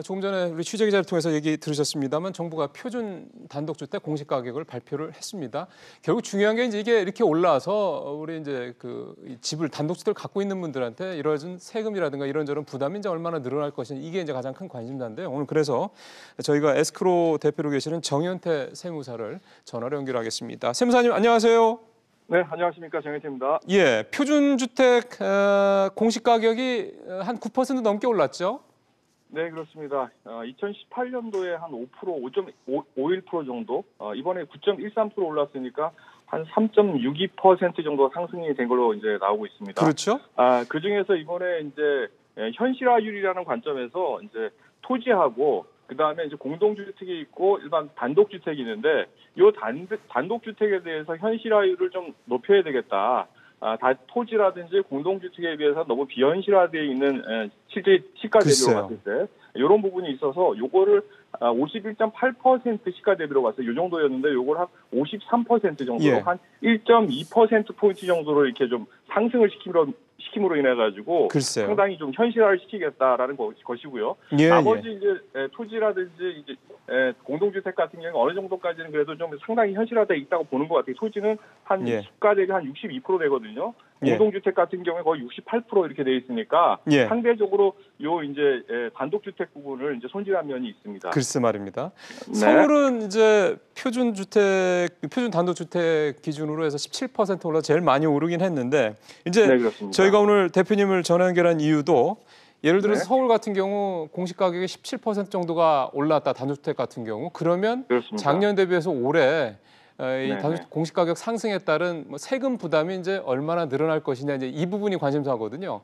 조금 전에 우리 취재기자를 통해서 얘기 들으셨습니다만 정부가 표준 단독주택 공시 가격을 발표를 했습니다. 결국 중요한 게 이제 이게 이렇게 올라서 우리 이제 그 집을 단독주택을 갖고 있는 분들한테 이러한 세금이라든가 이런저런 부담이 이제 얼마나 늘어날 것인지 이게 이제 가장 큰 관심사인데요. 오늘 그래서 저희가 에스크로 대표로 계시는 정현태 세무사를 전화로 연결하겠습니다. 세무사님 안녕하세요. 네, 안녕하십니까. 정현태입니다. 예, 표준주택 공시 가격이 한 9% 넘게 올랐죠? 네, 그렇습니다. 2018년도에 한 5%, 5.51% 정도, 이번에 9.13% 올랐으니까 한 3.62% 정도 상승이 된 걸로 이제 나오고 있습니다. 그렇죠? 그 중에서 이번에 이제 현실화율이라는 관점에서 이제 토지하고 그다음에 이제 공동주택이 있고 일반 단독주택이 있는데 이 단독주택에 대해서 현실화율을 좀 높여야 되겠다. 토지라든지 공동주택에 비해서 너무 비현실화되어 있는 실제 시가 대비로 봤을 때 이런 부분이 있어서 요거를 51.8% 시가 대비로 봤어요. 이 정도였는데 요걸 한 53% 정도로 한 1.2%포인트 정도로 이렇게 좀 상승을 시킴으로 인해 가지고 상당히 좀 현실화를 시키겠다라는 것이고요. 나머지 이제 토지라든지 이제 공동주택 같은 경우는 어느 정도까지는 그래도 좀 상당히 현실화되어 있다고 보는 것 같아요. 토지는 한 시가 대비 한 62% 되거든요. 공동주택 같은 경우에 거의 68% 이렇게 돼 있으니까 상대적으로 요 이제 단독주택 부분을 이제 손질한 면이 있습니다. 글쎄 말입니다. 네. 서울은 이제 표준 단독주택 기준으로 해서 17% 올라 제일 많이 오르긴 했는데 이제 저희가 오늘 대표님을 전화 연결한 이유도 예를 들어서 서울 같은 경우 공시 가격이 17% 정도가 올랐다 단독주택 같은 경우 그러면 작년 대비해서 올해 이 단독주택 공시 가격 상승에 따른 세금 부담이 이제 얼마나 늘어날 것이냐 이제 이 부분이 관심사거든요.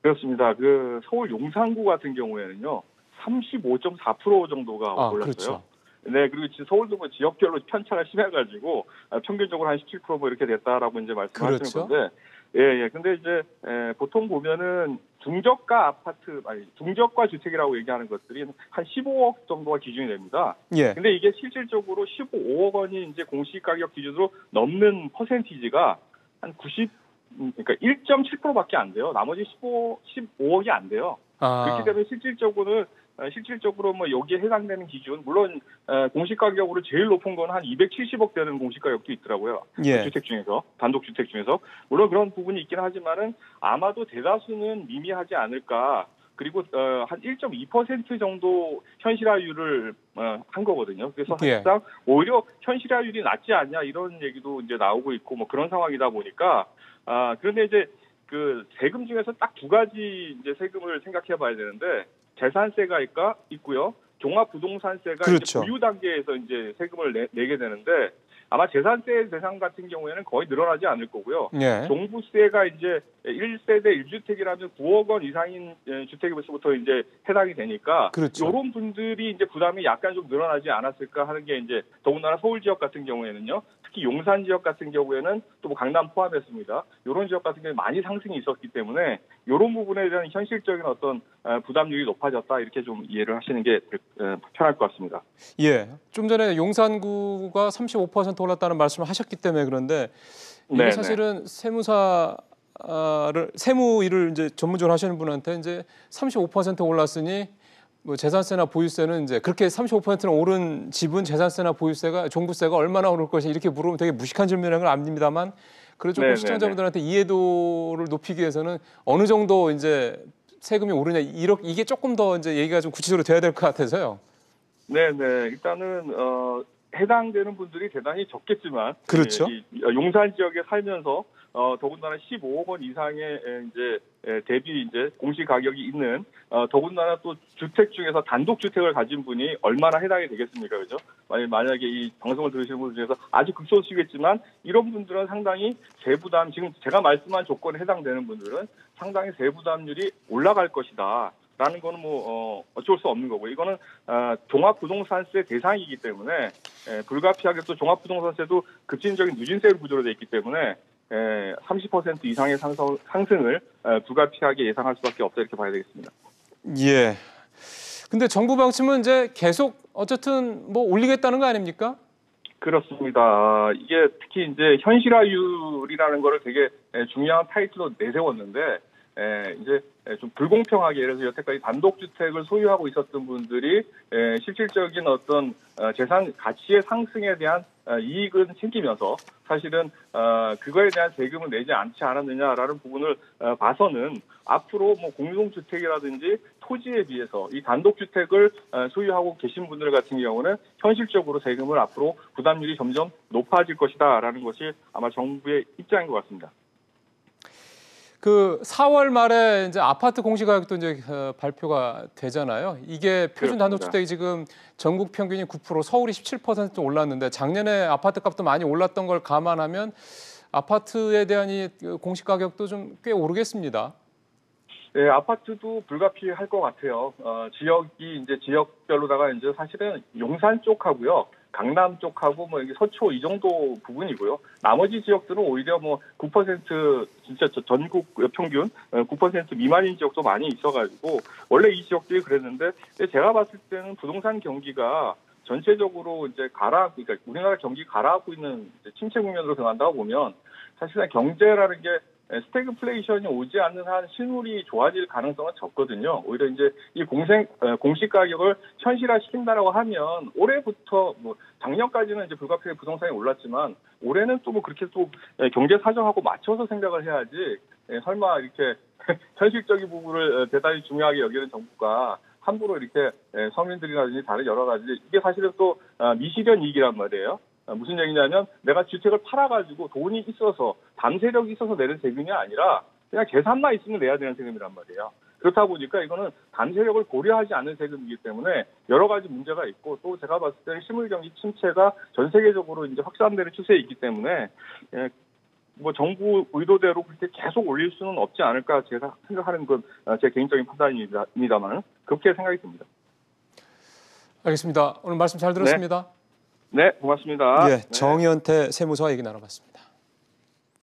그렇습니다. 그 서울 용산구 같은 경우에는요 35.4% 정도가 올랐어요. 그렇죠. 네, 그리고 지금 서울도 뭐 지역별로 편차가 심해가지고 평균적으로 한 17% 이렇게 됐다라고 이제 말씀하시는 건데, 근데 이제 보통 보면은 중저가 주택이라고 얘기하는 것들이 한 15억 정도가 기준이 됩니다. 근데 이게 실질적으로 15억 원이 이제 공시가격 기준으로 넘는 퍼센티지가 한 그러니까 1.7%밖에 안 돼요. 나머지 15억이 안 돼요. 그렇기 때문에 실질적으로 뭐 여기에 해당되는 기준, 물론 공시가격으로 제일 높은 건 한 270억 되는 공시가격도 있더라고요. 주택 중에서, 단독주택 중에서. 물론 그런 부분이 있긴 하지만은 아마도 대다수는 미미하지 않을까. 그리고 한 1.2% 정도 현실화율을 한 거거든요. 그래서 사실상 오히려 현실화율이 낮지 않냐 이런 얘기도 이제 나오고 있고 뭐 그런 상황이다 보니까 그런데 이제 그 세금 중에서 딱 두 가지 이제 세금을 생각해 봐야 되는데 재산세가 있고요. 종합부동산세가 이제 보유 단계에서 이제 세금을 내게 되는데 아마 재산세 대상 같은 경우에는 거의 늘어나지 않을 거고요. 종부세가 이제 1세대 1주택이라면 9억 원 이상인 주택에서부터 이제 해당이 되니까 이런 분들이 이제 부담이 약간 좀 늘어나지 않았을까 하는 게 이제 더군다나 서울 지역 같은 경우에는요. 특히 용산 지역 같은 경우에는 또 뭐 강남 포함했습니다. 이런 지역 같은 경우에 많이 상승이 있었기 때문에 이런 부분에 대한 현실적인 어떤 부담률이 높아졌다 이렇게 좀 이해를 하시는 게 편할 것 같습니다. 좀 전에 용산구가 35% 올랐다는 말씀을 하셨기 때문에 그런데 이게 사실은 세무 일을 이제 전문적으로 하시는 분한테 이제 35% 올랐으니 뭐 재산세나 보유세는 이제 그렇게 35%는 오른 집은 재산세나 보유세가 종부세가 얼마나 오를 것이 이렇게 물으면 되게 무식한 질문이라는 걸 압니다만 그래도 조금 시청자분들한테 이해도를 높이기 위해서는 어느 정도 이제 세금이 오르냐 이게 조금 더 이제 얘기가 좀 구체적으로 돼야 될 것 같아서요. 일단은 해당되는 분들이 대단히 적겠지만 용산 지역에 살면서 더군다나 15억 원 이상의 이제 대비 이제 공시 가격이 있는 더군다나 또 주택 중에서 단독 주택을 가진 분이 얼마나 해당이 되겠습니까, 그죠? 만약에 이 방송을 들으시는 분들 중에서 아주 극소수겠지만 이런 분들은 상당히 세부담 지금 제가 말씀한 조건에 해당되는 분들은 상당히 세부담률이 올라갈 것이다. 라는 거는 뭐 어쩔 수 없는 거고 이거는 종합부동산세 대상이기 때문에 불가피하게 또 종합부동산세도 급진적인 누진세 구조로 되어 있기 때문에 30% 이상의 상승을 불가피하게 예상할 수밖에 없다 이렇게 봐야 되겠습니다. 근데 정부 방침은 이제 계속 어쨌든 뭐 올리겠다는 거 아닙니까? 그렇습니다. 이게 특히 이제 현실화율이라는 거를 되게 중요한 타이틀로 내세웠는데 이제 좀 불공평하게, 예를 들어서 여태까지 단독주택을 소유하고 있었던 분들이 실질적인 어떤 재산 가치의 상승에 대한 이익은 생기면서 사실은 그거에 대한 세금을 내지 않지 않았느냐라는 부분을 봐서는 앞으로 뭐 공동주택이라든지 토지에 비해서 이 단독주택을 소유하고 계신 분들 같은 경우는 현실적으로 세금을 앞으로 부담률이 점점 높아질 것이다라는 것이 아마 정부의 입장인 것 같습니다. 그 4월 말에 이제 아파트 공시가격도 이제 발표가 되잖아요. 이게 표준 단독주택이 지금 전국 평균이 9%, 서울이 17% 올랐는데 작년에 아파트 값도 많이 올랐던 걸 감안하면 아파트에 대한 이 공시가격도 좀 꽤 오르겠습니다. 네, 아파트도 불가피할 것 같아요. 지역이 이제 지역별로다가 이제 사실은 용산 쪽하고요. 강남 쪽하고 뭐 여기 서초 이 정도 부분이고요. 나머지 지역들은 오히려 뭐 9% 진짜 전국 평균 9% 미만인 지역도 많이 있어가지고 원래 이 지역들이 그랬는데 제가 봤을 때는 부동산 경기가 전체적으로 이제 그러니까 우리나라 경기 가라앉고 있는 침체 국면으로 변한다고 보면 사실상 경제라는 게 스태그플레이션이 오지 않는 한 실물이 좋아질 가능성은 적거든요. 오히려 이제 이 공시 가격을 현실화시킨다라고 하면 올해부터 뭐 작년까지는 이제 불가피하게 부동산이 올랐지만 올해는 또 뭐 그렇게 또 경제 사정하고 맞춰서 생각을 해야지 설마 이렇게 현실적인 부분을 대단히 중요하게 여기는 정부가 함부로 이렇게 서민들이라든지 다른 여러 가지 이게 사실은 또 미실현 이익이란 말이에요. 무슨 얘기냐면 내가 주택을 팔아가지고 돈이 있어서 담세력이 있어서 내는 세금이 아니라 그냥 재산만 있으면 내야 되는 세금이란 말이에요. 그렇다 보니까 이거는 담세력을 고려하지 않는 세금이기 때문에 여러 가지 문제가 있고 또 제가 봤을 때는 실물경기 침체가 전 세계적으로 이제 확산되는 추세에 있기 때문에 뭐 정부 의도대로 그렇게 계속 올릴 수는 없지 않을까 제가 생각하는 건 제 개인적인 판단입니다만 그렇게 생각이 듭니다. 알겠습니다. 오늘 말씀 잘 들었습니다. 네, 고맙습니다. 예, 정의연태 세무서와 얘기 나눠봤습니다.